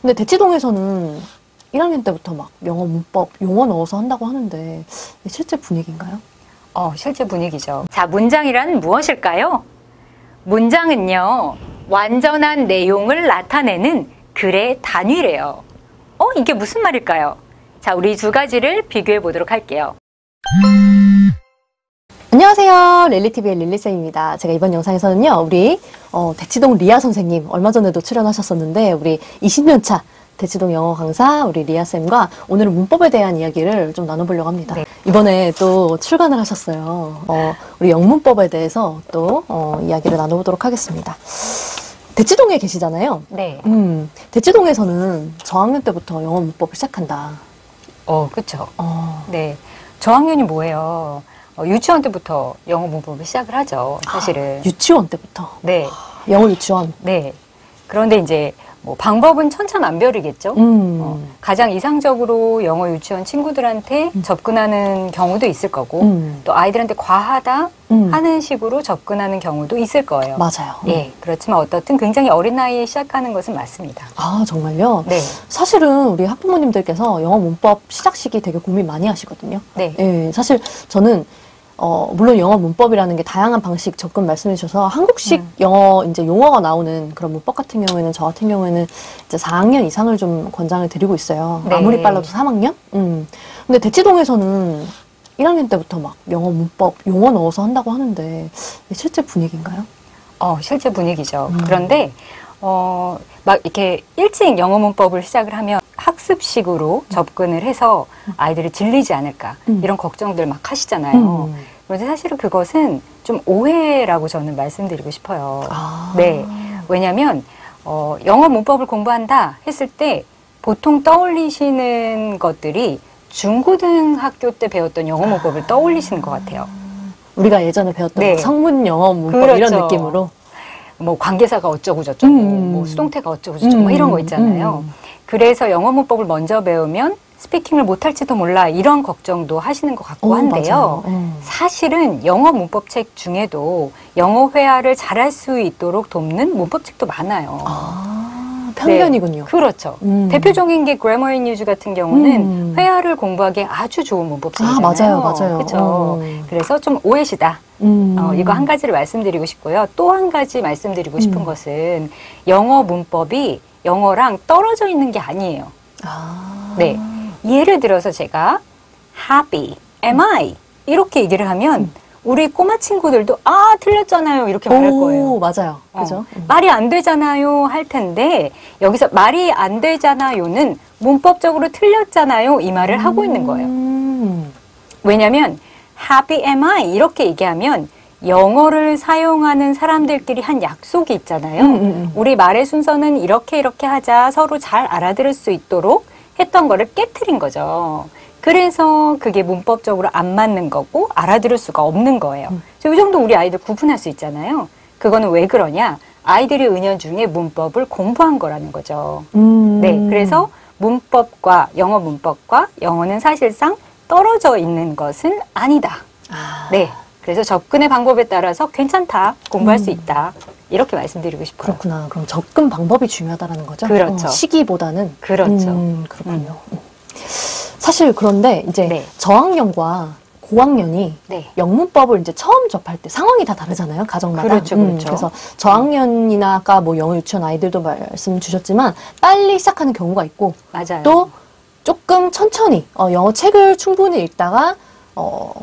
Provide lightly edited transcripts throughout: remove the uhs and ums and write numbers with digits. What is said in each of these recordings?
근데 대치동에서는 1학년 때부터 막 영어 문법, 용어 넣어서 한다고 하는데 실제 분위기인가요? 실제 분위기죠. 자, 문장이란 무엇일까요? 문장은요, 완전한 내용을 나타내는 글의 단위래요. 이게 무슨 말일까요? 자, 우리 두 가지를 비교해 보도록 할게요. 안녕하세요. 릴리TV의 릴리쌤입니다. 제가 이번 영상에서는요, 우리 대치동 리아 선생님, 얼마 전에도 출연하셨었는데, 우리 20년차 대치동 영어 강사 우리 리아쌤과 오늘은 문법에 대한 이야기를 좀 나눠보려고 합니다. 네. 이번에 또 출간을 하셨어요. 우리 영문법에 대해서 또 이야기를 나눠보도록 하겠습니다. 대치동에 계시잖아요. 네. 대치동에서는 저학년 때부터 영어 문법을 시작한다. 그쵸. 네. 저학년이 뭐예요? 유치원 때부터 영어 문법을 시작을 하죠, 사실은. 유치원 때부터? 네. 영어 유치원? 네. 그런데 이제 뭐 방법은 천차만별이겠죠. 가장 이상적으로 영어 유치원 친구들한테 접근하는 경우도 있을 거고, 또 아이들한테 과하다 하는 식으로 접근하는 경우도 있을 거예요. 맞아요. 예, 그렇지만 어떻든 굉장히 어린 나이에 시작하는 것은 맞습니다. 아, 정말요? 네. 사실은 우리 학부모님들께서 영어 문법 시작 시기 되게 고민 많이 하시거든요. 네. 예, 사실 저는 물론 영어 문법이라는 게 다양한 방식 접근 말씀해 주셔서 한국식 영어 이제 용어가 나오는 그런 문법 같은 경우에는 저 같은 경우에는 이제 4학년 이상을 좀 권장을 드리고 있어요. 네. 아무리 빨라도 3학년? 근데 대치동에서는 1학년 때부터 막 영어 문법 용어 넣어서 한다고 하는데 실제 분위기인가요? 실제 분위기죠. 그런데 막 이렇게 일찍 영어 문법을 시작을 하면 학습식으로 접근을 해서 아이들이 질리지 않을까 이런 걱정들 막 하시잖아요. 그런데 사실은 그것은 좀 오해라고 저는 말씀드리고 싶어요. 네, 왜냐하면 영어 문법을 공부한다 했을 때 보통 떠올리시는 것들이 중고등학교 때 배웠던 영어 문법을 떠올리시는 것 같아요. 우리가 예전에 배웠던 네. 성문 영어 문법 그렇죠. 이런 느낌으로 뭐 관계사가 어쩌고 저쩌고 뭐 수동태가 어쩌고 저쩌고 뭐 이런 거 있잖아요. 그래서 영어 문법을 먼저 배우면 스피킹을 못할지도 몰라 이런 걱정도 하시는 것 같고 한데요. 사실은 영어 문법책 중에도 영어 회화를 잘할 수 있도록 돕는 문법책도 많아요. 편견이군요. 네, 그렇죠. 대표적인 게 Grammar in Use 같은 경우는 회화를 공부하기에 아주 좋은 문법책이잖아요. 맞아요. 그렇죠. 그래서 좀 오해시다. 이거 한 가지를 말씀드리고 싶고요. 또 한 가지 말씀드리고 싶은 것은 영어 문법이 영어랑 떨어져 있는 게 아니에요. 네. 예를 들어서 제가 happy, am I 이렇게 얘기를 하면 우리 꼬마 친구들도 틀렸잖아요 이렇게 말할 거예요. 맞아요. 그죠? 말이 안 되잖아요 할 텐데 여기서 말이 안 되잖아요는 문법적으로 틀렸잖아요 이 말을 하고 있는 거예요. 왜냐하면 happy am I 이렇게 얘기하면 영어를 사용하는 사람들끼리 한 약속이 있잖아요. 우리 말의 순서는 이렇게 하자 서로 잘 알아들을 수 있도록 했던 거를 깨트린 거죠. 그래서 그게 문법적으로 안 맞는 거고 알아들을 수가 없는 거예요. 이 정도 우리 아이들 구분할 수 있잖아요. 그거는 왜 그러냐? 아이들이 은연중에 문법을 공부한 거라는 거죠. 네, 그래서 문법과 영어는 사실상 떨어져 있는 것은 아니다. 네, 그래서 접근의 방법에 따라서 괜찮다, 공부할 수 있다. 이렇게 말씀드리고 싶어요. 그렇구나. 그럼 접근 방법이 중요하다는 거죠? 그렇죠. 시기보다는? 그렇죠. 그렇군요. 사실 그런데 이제 저학년과 고학년이 영문법을 이제 처음 접할 때 상황이 다 다르잖아요. 가정마다. 그렇죠. 그래서 저학년이나 아까 뭐 영어 유치원 아이들도 말씀 주셨지만 빨리 시작하는 경우가 있고 맞아요. 또 조금 천천히 영어 책을 충분히 읽다가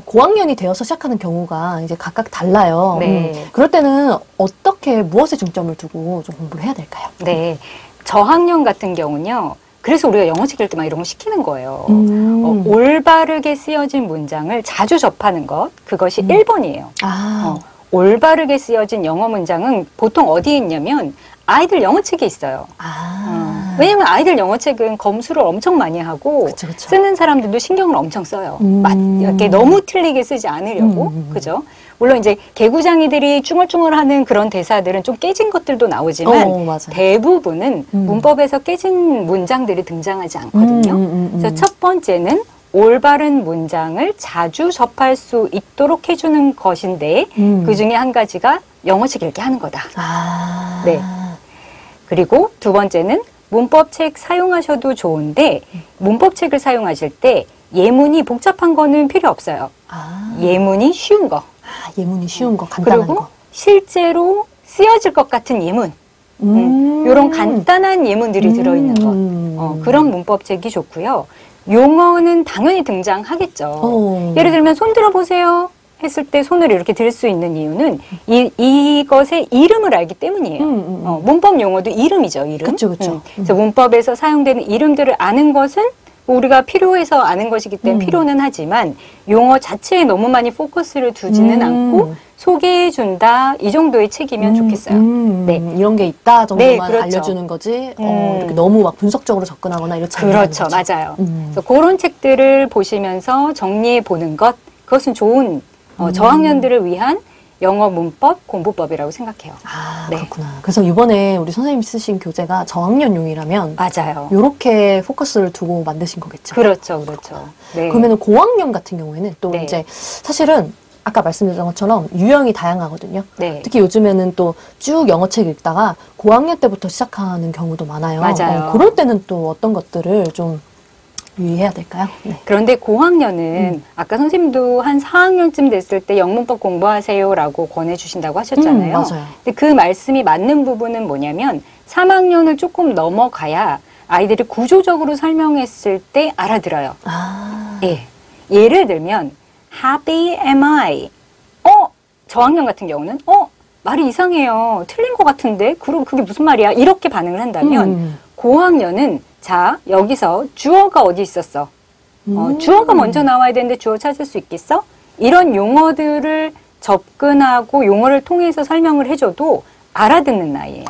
고학년이 되어서 시작하는 경우가 이제 각각 달라요. 네. 그럴 때는 어떻게 무엇에 중점을 두고 좀 공부를 해야 될까요? 네. 저학년 같은 경우는요. 그래서 우리가 영어책 읽을 때 막 이런 거 시키는 거예요. 올바르게 쓰여진 문장을 자주 접하는 것, 그것이 1번이에요. 올바르게 쓰여진 영어 문장은 보통 어디에 있냐면 아이들 영어책에 있어요. 왜냐면 아이들 영어책은 검수를 엄청 많이 하고 그쵸. 쓰는 사람들도 신경을 엄청 써요. 이렇게 너무 틀리게 쓰지 않으려고. 그죠? 물론 이제 개구장이들이 쭝얼쭝얼하는 그런 대사들은 좀 깨진 것들도 나오지만 대부분은 문법에서 깨진 문장들이 등장하지 않거든요. 그래서 첫 번째는 올바른 문장을 자주 접할 수 있도록 해주는 것인데 그 중에 한 가지가 영어책 읽게 하는 거다. 네. 그리고 두 번째는 문법책 사용하셔도 좋은데 문법책을 사용하실 때 예문이 복잡한 거는 필요 없어요. 아, 예문이 쉬운 거. 예문이 쉬운 거, 간단한 그리고 거. 실제로 쓰여질 것 같은 예문. 이런 간단한 예문들이 들어있는 것. 그런 문법책이 좋고요. 용어는 당연히 등장하겠죠. 예를 들면 손 들어보세요 했을 때 손을 이렇게 들 수 있는 이유는 이것의 이름을 알기 때문이에요. 문법 용어도 이름이죠. 이름. 그쵸, 그쵸. 그래서 문법에서 사용되는 이름들을 아는 것은 우리가 필요해서 아는 것이기 때문에 필요는 하지만 용어 자체에 너무 많이 포커스를 두지는 않고 소개해준다 이 정도의 책이면 좋겠어요. 네. 이런 게 있다 정도만 네, 그렇죠. 알려주는 거지 이렇게 너무 막 분석적으로 접근하거나 이렇지 않은 그렇죠. 거죠. 맞아요. 그래서 그런 책들을 보시면서 정리해 보는 것 그것은 좋은 저학년들을 위한 영어 문법 공부법이라고 생각해요. 아, 네. 그렇구나. 그래서 이번에 우리 선생님 쓰신 교재가 저학년용이라면 맞아요. 이렇게 포커스를 두고 만드신 거겠죠. 그렇죠. 그렇죠. 네. 그러면은 고학년 같은 경우에는 또 네. 이제 사실은 아까 말씀드린 것처럼 유형이 다양하거든요. 네. 특히 요즘에는 또 쭉 영어책 읽다가 고학년 때부터 시작하는 경우도 많아요. 맞아요. 그럴 때는 또 어떤 것들을 좀 유의해야 될까요? 네. 그런데 고학년은 아까 선생님도 한 4학년쯤 됐을 때 영문법 공부하세요라고 권해주신다고 하셨잖아요. 맞아요. 근데 그 말씀이 맞는 부분은 뭐냐면 3학년을 조금 넘어가야 아이들이 구조적으로 설명했을 때 알아들어요. 아, 예. 예를 들면 happy am I? 저학년 같은 경우는 말이 이상해요. 틀린 것 같은데 그럼 그게 무슨 말이야? 이렇게 반응을 한다면 고학년은 자 여기서 주어가 어디 있었어? 주어가 먼저 나와야 되는데 주어 찾을 수 있겠어? 이런 용어들을 접근하고 용어를 통해서 설명을 해줘도 알아듣는 나이예요.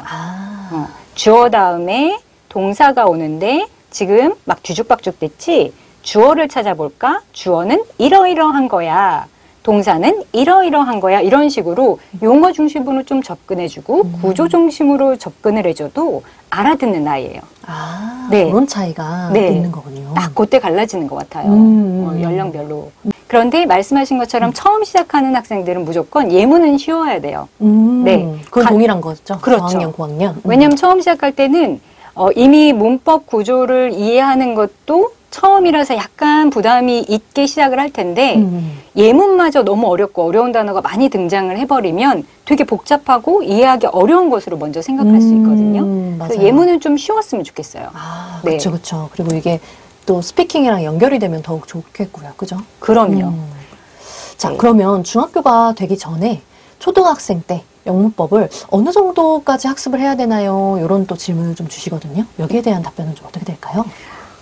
주어 다음에 동사가 오는데 지금 막 뒤죽박죽 됐지? 주어를 찾아볼까? 주어는 이러이러한 거야. 동사는 이러이러한 거야. 이런 식으로 용어 중심으로 좀 접근해주고 구조 중심으로 접근을 해줘도 알아듣는 나이예요. 아, 네. 그런 차이가 네. 있는 거군요. 딱 그때 갈라지는 것 같아요. 연령별로. 그런데 말씀하신 것처럼 처음 시작하는 학생들은 무조건 예문은 쉬워야 돼요. 네. 그건 동일한 거죠. 그렇죠. 저학년, 고학년. 왜냐하면 처음 시작할 때는 이미 문법 구조를 이해하는 것도 처음이라서 약간 부담이 있게 시작을 할 텐데 예문마저 너무 어렵고 어려운 단어가 많이 등장을 해버리면 되게 복잡하고 이해하기 어려운 것으로 먼저 생각할 수 있거든요. 그래서 맞아요. 예문은 좀 쉬웠으면 좋겠어요. 아, 네. 그렇죠, 그렇죠. 그리고 이게 또 스피킹이랑 연결이 되면 더욱 좋겠고요. 그죠? 그럼요. 자, 네. 그러면 중학교가 되기 전에 초등학생 때 영문법을 어느 정도까지 학습을 해야 되나요? 이런 또 질문을 좀 주시거든요. 여기에 대한 답변은 좀 어떻게 될까요?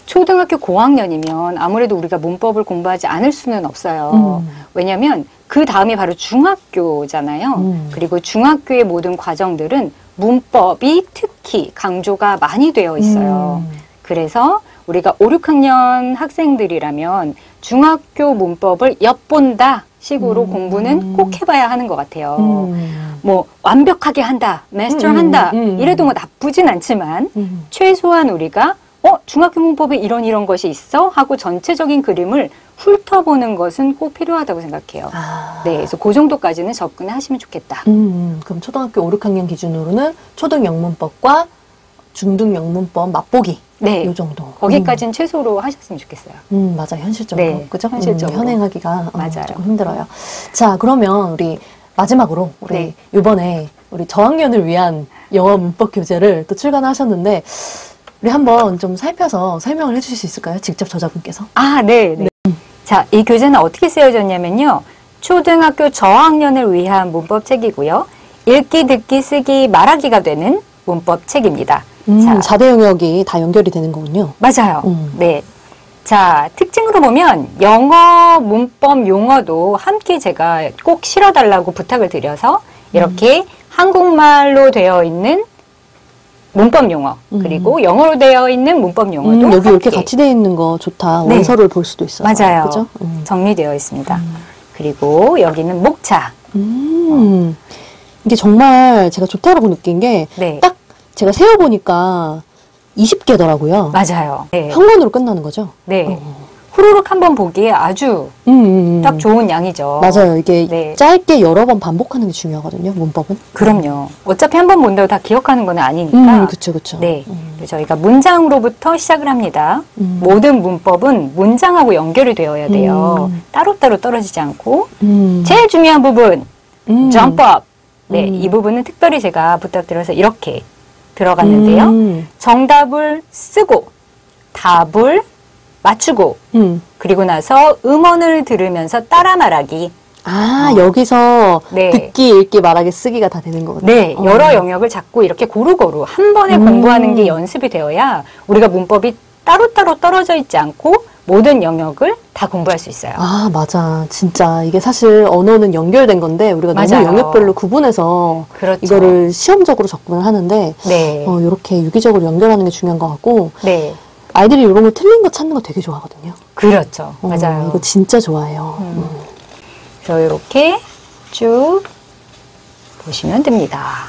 초등학교 고학년이면 아무래도 우리가 문법을 공부하지 않을 수는 없어요. 왜냐하면 그 다음이 바로 중학교잖아요. 그리고 중학교의 모든 과정들은 문법이 특히 강조가 많이 되어 있어요. 그래서 우리가 5, 6학년 학생들이라면 중학교 문법을 엿본다 식으로 공부는 꼭 해봐야 하는 것 같아요. 뭐 완벽하게 한다, 마스터한다 이래도 뭐 나쁘진 않지만 최소한 우리가 중학교 문법에 이런 것이 있어? 하고 전체적인 그림을 훑어보는 것은 꼭 필요하다고 생각해요. 네, 그래서 그 정도까지는 접근하시면 좋겠다. 그럼 초등학교 5, 6학년 기준으로는 초등 영문법과 중등 영문법 맛보기. 네, 이 정도. 거기까지는 최소로 하셨으면 좋겠어요. 맞아, 현실적으로. 네, 그죠? 현실적으로. 현행하기가 맞아요. 조금 힘들어요. 자, 그러면 우리 마지막으로 우리 네. 이번에 우리 저학년을 위한 영어 문법 교재를 또 출간하셨는데 우리 한번 좀 살펴서 설명을 해주실 수 있을까요? 직접 저자분께서. 네, 네. 자, 이 교재는 어떻게 쓰여졌냐면요. 초등학교 저학년을 위한 문법책이고요. 읽기, 듣기, 쓰기, 말하기가 되는 문법책입니다. 자, 4대 영역이 다 연결이 되는 거군요. 맞아요. 네. 자, 특징으로 보면 영어 문법 용어도 함께 제가 꼭 실어달라고 부탁을 드려서 이렇게 한국말로 되어 있는 문법 용어 그리고 영어로 되어 있는 문법 용어도 여기 함께 이렇게 같이 되어 있는 거 좋다. 네. 원서를 볼 수도 있어요. 맞아요. 그죠? 정리되어 있습니다. 그리고 여기는 목차. 이게 정말 제가 좋다라고 느낀 게 네. 딱 제가 세어보니까 20개더라고요. 맞아요. 네. 현관으로 끝나는 거죠? 네. 후루룩 한번 보기에 아주 딱 좋은 양이죠. 맞아요. 이게 네. 짧게 여러 번 반복하는 게 중요하거든요. 문법은. 그럼요. 어차피 한 번 본다고 다 기억하는 건 아니니까. 그쵸, 그쵸. 네. 그래서 저희가 문장으로부터 시작을 합니다. 모든 문법은 문장하고 연결이 되어야 돼요. 따로따로 떨어지지 않고. 제일 중요한 부분, jump up. 네, 이 부분은 특별히 제가 부탁드려서 이렇게 들어갔는데요. 정답을 쓰고, 답을 맞추고, 그리고 나서 음원을 들으면서 따라 말하기. 여기서 네. 듣기, 읽기, 말하기, 쓰기가 다 되는 거거든요. 네, 여러 영역을 자꾸 이렇게 고루고루 한 번에 공부하는 게 연습이 되어야 우리가 문법이 따로따로 떨어져 있지 않고 모든 영역을 다 공부할 수 있어요. 맞아. 진짜 이게 사실 언어는 연결된 건데 우리가 맞아요. 너무 영역별로 구분해서 그렇죠. 이거를 시험적으로 접근을 하는데 네. 이렇게 유기적으로 연결하는 게 중요한 것 같고 네. 아이들이 이런 거 틀린 거 찾는 거 되게 좋아하거든요. 그렇죠. 맞아요. 이거 진짜 좋아해요. 그래서 이렇게 쭉 보시면 됩니다.